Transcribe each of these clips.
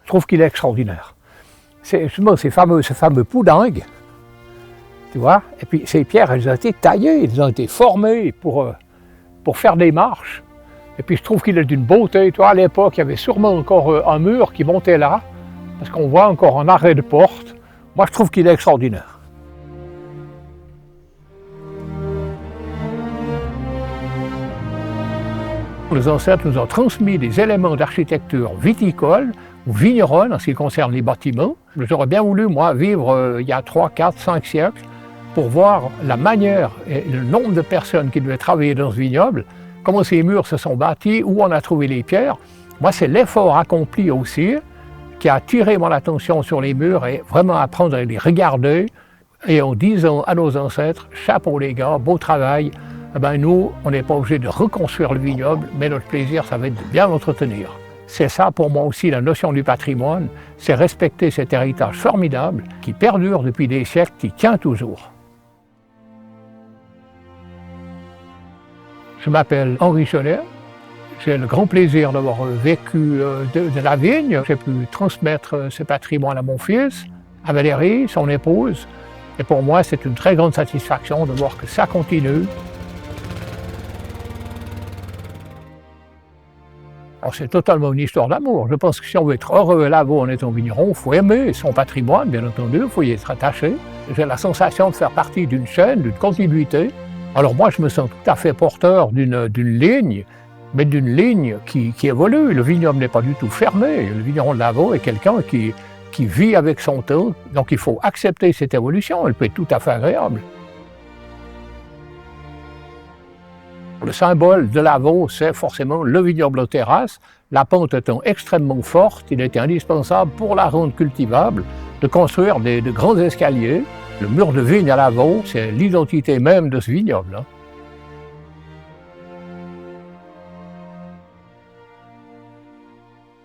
Je trouve qu'il est extraordinaire. C'est justement ce fameux poudingue, tu vois, et puis ces pierres, elles ont été taillées, elles ont été formées pour faire des marches. Et puis je trouve qu'il est d'une beauté, tu vois, à l'époque, il y avait sûrement encore un mur qui montait là, parce qu'on voit encore un arrêt de porte. Moi, je trouve qu'il est extraordinaire. Les ancêtres nous ont transmis des éléments d'architecture viticole ou vigneronne en ce qui concerne les bâtiments. J'aurais bien voulu, moi, vivre il y a 3, 4, 5 siècles pour voir la manière et le nombre de personnes qui devaient travailler dans ce vignoble, comment ces murs se sont bâtis, où on a trouvé les pierres. Moi, c'est l'effort accompli aussi qui a attiré mon attention sur les murs et vraiment apprendre à les regarder et en disant à nos ancêtres, chapeau les gars, beau travail. Eh ben nous, on n'est pas obligé de reconstruire le vignoble, mais notre plaisir, ça va être de bien l'entretenir. C'est ça pour moi aussi la notion du patrimoine, c'est respecter cet héritage formidable qui perdure depuis des siècles, qui tient toujours. Je m'appelle Henri Cholet, j'ai le grand plaisir d'avoir vécu de la vigne. J'ai pu transmettre ce patrimoine à mon fils, à Valérie, son épouse, et pour moi c'est une très grande satisfaction de voir que ça continue. C'est totalement une histoire d'amour. Je pense que si on veut être heureux à Lavaux en étant vigneron, il faut aimer son patrimoine, bien entendu, il faut y être attaché. J'ai la sensation de faire partie d'une chaîne, d'une continuité. Alors moi, je me sens tout à fait porteur d'une ligne, mais d'une ligne qui évolue. Le vignoble n'est pas du tout fermé. Le vigneron de Lavaux est quelqu'un qui vit avec son temps, donc il faut accepter cette évolution, elle peut être tout à fait agréable. Le symbole de Lavaux, c'est forcément le vignoble aux terrasses. La pente étant extrêmement forte, il était indispensable pour la ronde cultivable de construire de grands escaliers. Le mur de vigne à Lavaux, c'est l'identité même de ce vignoble.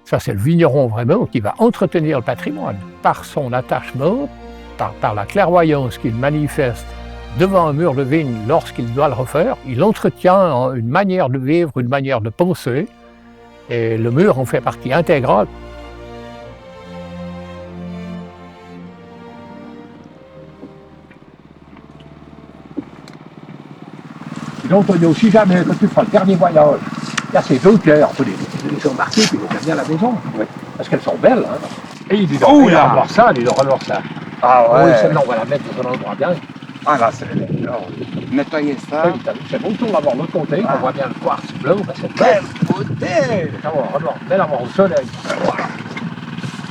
Ça, c'est le vigneron vraiment qui va entretenir le patrimoine par son attachement, par la clairvoyance qu'il manifeste devant un mur de vigne lorsqu'il doit le refaire. Il entretient une manière de vivre, une manière de penser, et le mur en fait partie intégrale. Donc, Antonio, si jamais, quand tu feras le dernier voyage, il y a ces deux pierres, il faut les embarquer puis les amener à la maison. Oui. Parce qu'elles sont belles. Hein. Et il doit avoir ça, il doit avoir ça. Ah ouais. Oui, celle-là, on va la mettre dans un endroit bien. Ah là, c'est nettoyer ça. Oui, c'est bon, on va voir l'autre côté, on voit bien le quartz bleu, c'est belle beauté. Belle avoir le soleil. Voilà.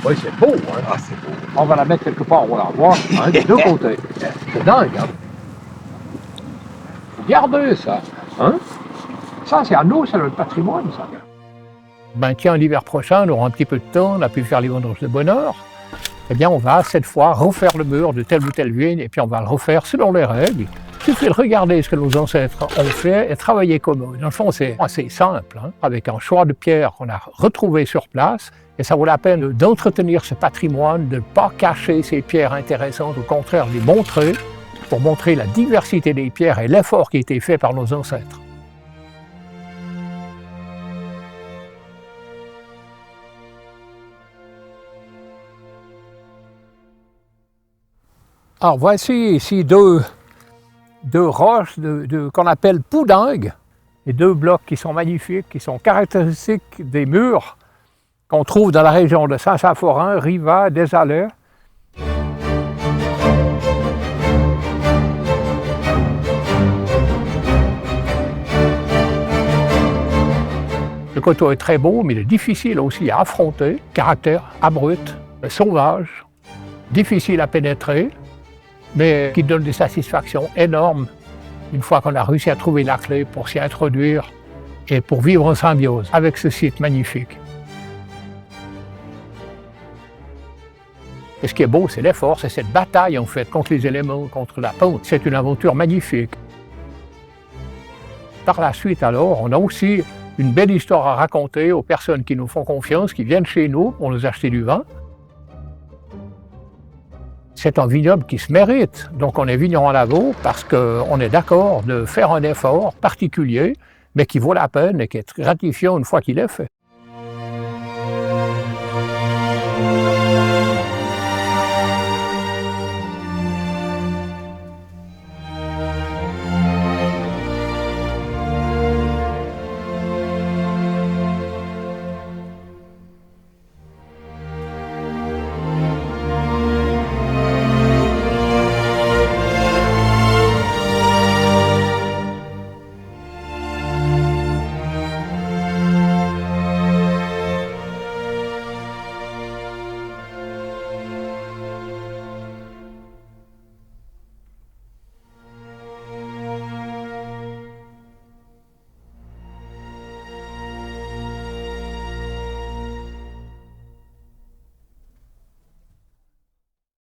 Oui, c'est beau. Hein. Ah, c'est beau. On va la mettre quelque part, on va la voir, hein, des deux côtés. C'est dingue, hein. Regardez ça, hein. Ça, c'est à nous, c'est notre patrimoine, ça. Ben tiens, l'hiver prochain, on aura un petit peu de temps, on a pu faire les vendanges de bonheur. Eh bien, on va cette fois refaire le mur de telle ou telle vigne, et puis on va le refaire selon les règles. Il suffit de regarder ce que nos ancêtres ont fait et travailler comme eux. Dans le fond, c'est assez simple, hein, avec un choix de pierres qu'on a retrouvé sur place, et ça vaut la peine d'entretenir ce patrimoine, de ne pas cacher ces pierres intéressantes, au contraire, de les montrer, pour montrer la diversité des pierres et l'effort qui a été fait par nos ancêtres. Alors voici ici deux roches qu'on appelle poudingues, et deux blocs qui sont magnifiques, qui sont caractéristiques des murs qu'on trouve dans la région de Saint-Symphorien, Riva, Désalais. Le coteau est très beau, mais il est difficile aussi à affronter, caractère abrupt, sauvage, difficile à pénétrer, mais qui donne des satisfactions énormes une fois qu'on a réussi à trouver la clé pour s'y introduire et pour vivre en symbiose avec ce site magnifique. Et ce qui est beau, c'est l'effort, c'est cette bataille en fait contre les éléments, contre la pente. C'est une aventure magnifique. Par la suite alors, on a aussi une belle histoire à raconter aux personnes qui nous font confiance, qui viennent chez nous pour nous acheter du vin. C'est un vignoble qui se mérite, donc on est vigneron à Lavaux parce qu'on est d'accord de faire un effort particulier, mais qui vaut la peine et qui est gratifiant une fois qu'il est fait.